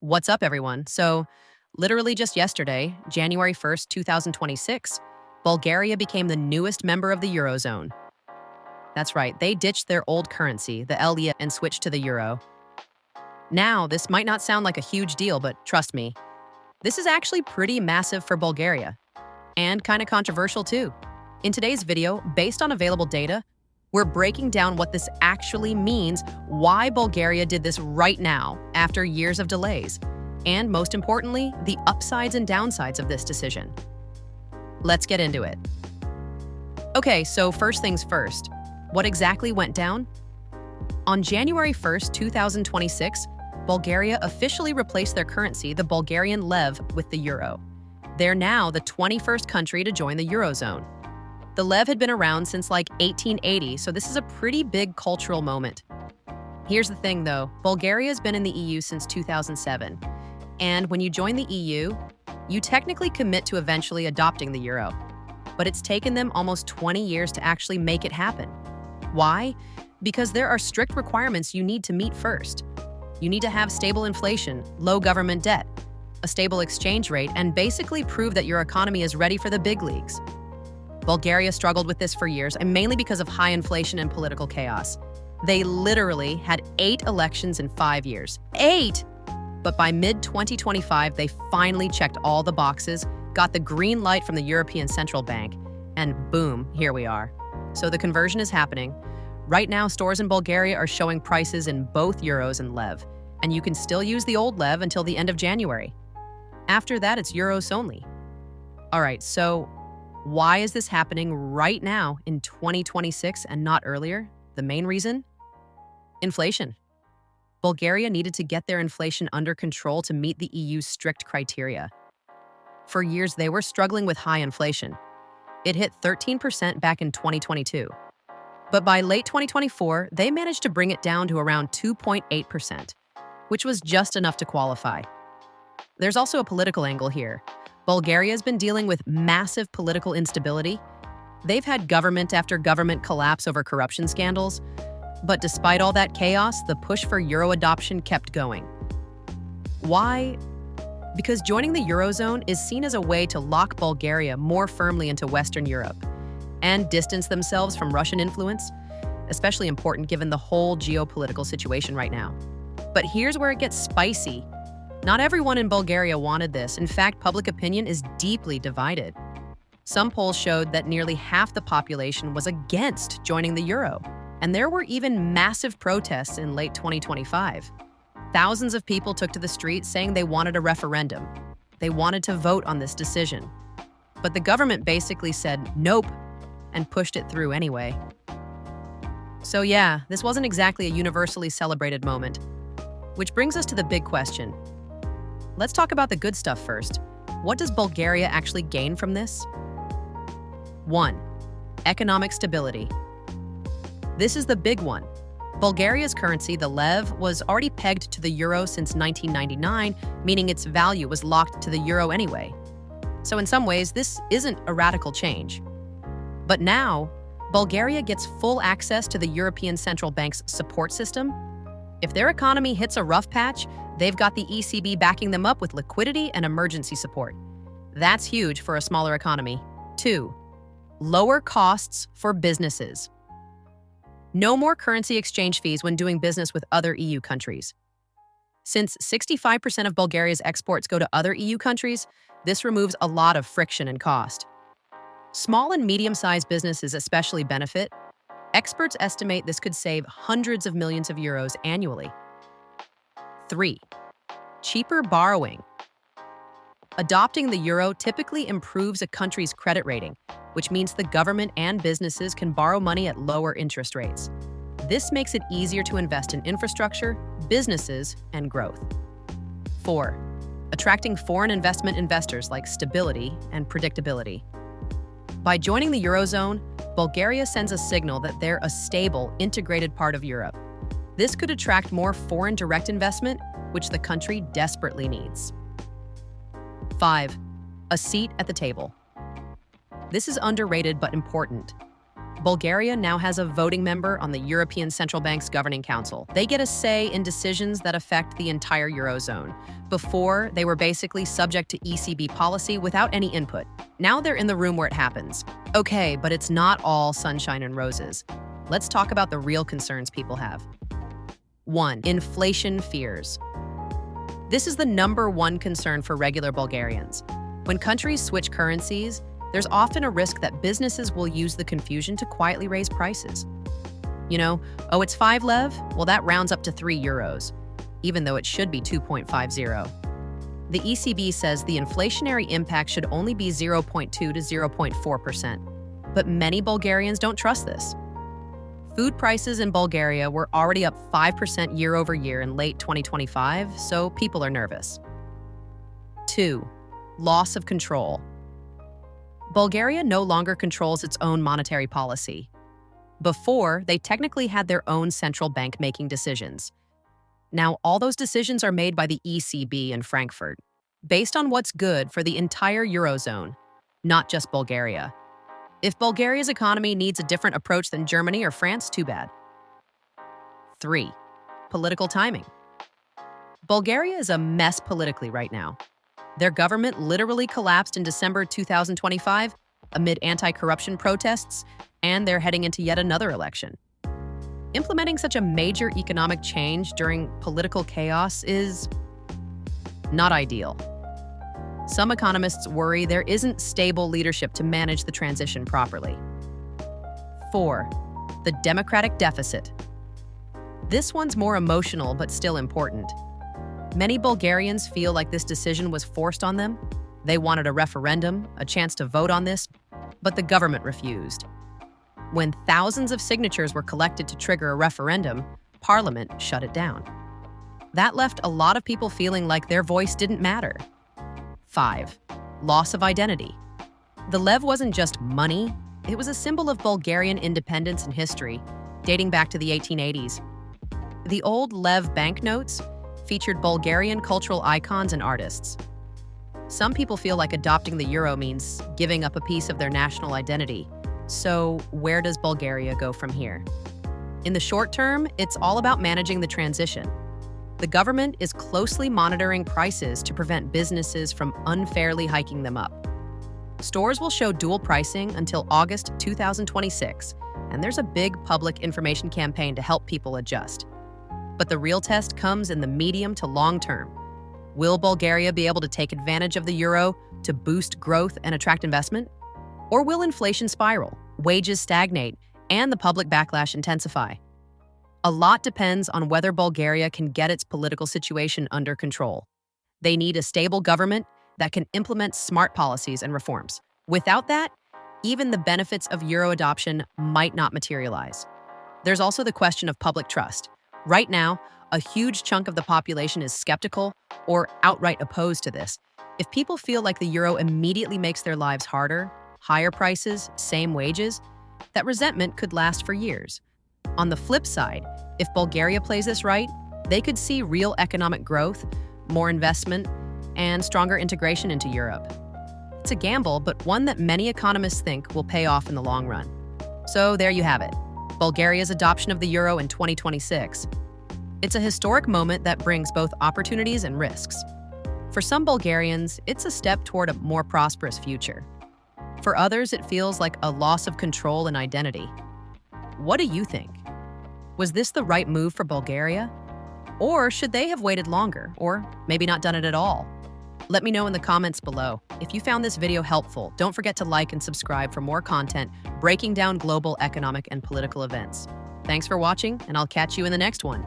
What's up, everyone? So, literally just yesterday, January 1st, 2026, Bulgaria became the newest member of the Eurozone. That's right, they ditched their old currency, the leu, and switched to the euro. Now, this might not sound like a huge deal, but trust me, this is actually pretty massive for Bulgaria, and kind of controversial too. In today's video, based on available data, we're breaking down what this actually means, why Bulgaria did this right now, after years of delays, and most importantly, the upsides and downsides of this decision. Let's get into it. Okay, so first things first, what exactly went down? On January 1st, 2026, Bulgaria officially replaced their currency, the Bulgarian lev, with the euro. They're now the 21st country to join the Eurozone. The lev had been around since like 1880, so this is a pretty big cultural moment. Here's the thing though, Bulgaria's been in the EU since 2007. And when you join the EU, you technically commit to eventually adopting the euro. But it's taken them almost 20 years to actually make it happen. Why? Because there are strict requirements you need to meet first. You need to have stable inflation, low government debt, a stable exchange rate, and basically prove that your economy is ready for the big leagues. Bulgaria struggled with this for years, and mainly because of high inflation and political chaos. They literally had 8 elections in 5 years. 8! But by mid-2025, they finally checked all the boxes, got the green light from the European Central Bank, and boom, here we are. So the conversion is happening. Right now, stores in Bulgaria are showing prices in both euros and lev, and you can still use the old lev until the end of January. After that, it's euros only. All right, so why is this happening right now in 2026 and not earlier? The main reason? Inflation. Bulgaria needed to get their inflation under control to meet the EU's strict criteria. For years, they were struggling with high inflation. It hit 13% back in 2022. But by late 2024, they managed to bring it down to around 2.8%, which was just enough to qualify. There's also a political angle here. Bulgaria's been dealing with massive political instability. They've had government after government collapse over corruption scandals. But despite all that chaos, the push for euro adoption kept going. Why? Because joining the Eurozone is seen as a way to lock Bulgaria more firmly into Western Europe and distance themselves from Russian influence, especially important given the whole geopolitical situation right now. But here's where it gets spicy. Not everyone in Bulgaria wanted this. In fact, public opinion is deeply divided. Some polls showed that nearly half the population was against joining the euro, and there were even massive protests in late 2025. Thousands of people took to the streets saying they wanted a referendum. They wanted to vote on this decision. But the government basically said nope and pushed it through anyway. So yeah, this wasn't exactly a universally celebrated moment. Which brings us to the big question. Let's talk about the good stuff first. What does Bulgaria actually gain from this? 1. Economic stability. This is the big one. Bulgaria's currency, the lev, was already pegged to the euro since 1999, meaning its value was locked to the euro anyway. So in some ways, this isn't a radical change. But now, Bulgaria gets full access to the European Central Bank's support system. If their economy hits a rough patch, they've got the ECB backing them up with liquidity and emergency support. That's huge for a smaller economy. 2. Lower costs for businesses. No more currency exchange fees when doing business with other EU countries. Since 65% of Bulgaria's exports go to other EU countries, this removes a lot of friction and cost. Small and medium-sized businesses especially benefit. Experts estimate this could save hundreds of millions of euros annually. 3. Cheaper borrowing. Adopting the euro typically improves a country's credit rating, which means the government and businesses can borrow money at lower interest rates. This makes it easier to invest in infrastructure, businesses, and growth. 4. Attracting foreign investment investors like stability and predictability. By joining the Eurozone, Bulgaria sends a signal that they're a stable, integrated part of Europe. This could attract more foreign direct investment, which the country desperately needs. 5. A seat at the table. This is underrated but important. Bulgaria now has a voting member on the European Central Bank's Governing Council. They get a say in decisions that affect the entire Eurozone. Before, they were basically subject to ECB policy without any input. Now they're in the room where it happens. Okay, but it's not all sunshine and roses. Let's talk about the real concerns people have. 1. Inflation fears. This is the #1 concern for regular Bulgarians. When countries switch currencies, there's often a risk that businesses will use the confusion to quietly raise prices. You know, oh, it's 5 lev? Well, that rounds up to 3 euros, even though it should be 2.50. The ECB says the inflationary impact should only be 0.2 to 0.4%. But many Bulgarians don't trust this. Food prices in Bulgaria were already up 5% year over year in late 2025, so people are nervous. 2. Loss of control. Bulgaria no longer controls its own monetary policy. Before, they technically had their own central bank making decisions. Now, all those decisions are made by the ECB in Frankfurt, based on what's good for the entire Eurozone, not just Bulgaria. If Bulgaria's economy needs a different approach than Germany or France, too bad. 3. Political timing. Bulgaria is a mess politically right now. Their government literally collapsed in December 2025 amid anti-corruption protests, and they're heading into yet another election. Implementing such a major economic change during political chaos is not ideal. Some economists worry there isn't stable leadership to manage the transition properly. 4. The democratic deficit. This one's more emotional but still important. Many Bulgarians feel like this decision was forced on them. They wanted a referendum, a chance to vote on this, but the government refused. When thousands of signatures were collected to trigger a referendum, Parliament shut it down. That left a lot of people feeling like their voice didn't matter. 5. Loss of identity. The lev wasn't just money, it was a symbol of Bulgarian independence and history, dating back to the 1880s. The old lev banknotes featured Bulgarian cultural icons and artists. Some people feel like adopting the euro means giving up a piece of their national identity. So where does Bulgaria go from here? In the short term, it's all about managing the transition. The government is closely monitoring prices to prevent businesses from unfairly hiking them up. Stores will show dual pricing until August 2026, and there's a big public information campaign to help people adjust. But the real test comes in the medium to long term. Will Bulgaria be able to take advantage of the euro to boost growth and attract investment? Or will inflation spiral, wages stagnate, and the public backlash intensify? A lot depends on whether Bulgaria can get its political situation under control. They need a stable government that can implement smart policies and reforms. Without that, even the benefits of euro adoption might not materialize. There's also the question of public trust. Right now, a huge chunk of the population is skeptical or outright opposed to this. If people feel like the euro immediately makes their lives harder, higher prices, same wages, that resentment could last for years. On the flip side, if Bulgaria plays this right, they could see real economic growth, more investment, and stronger integration into Europe. It's a gamble, but one that many economists think will pay off in the long run. So there you have it, Bulgaria's adoption of the euro in 2026. It's a historic moment that brings both opportunities and risks. For some Bulgarians, it's a step toward a more prosperous future. For others, it feels like a loss of control and identity. What do you think? Was this the right move for Bulgaria? Or should they have waited longer, or maybe not done it at all? Let me know in the comments below. If you found this video helpful, don't forget to like and subscribe for more content breaking down global economic and political events. Thanks for watching, and I'll catch you in the next one.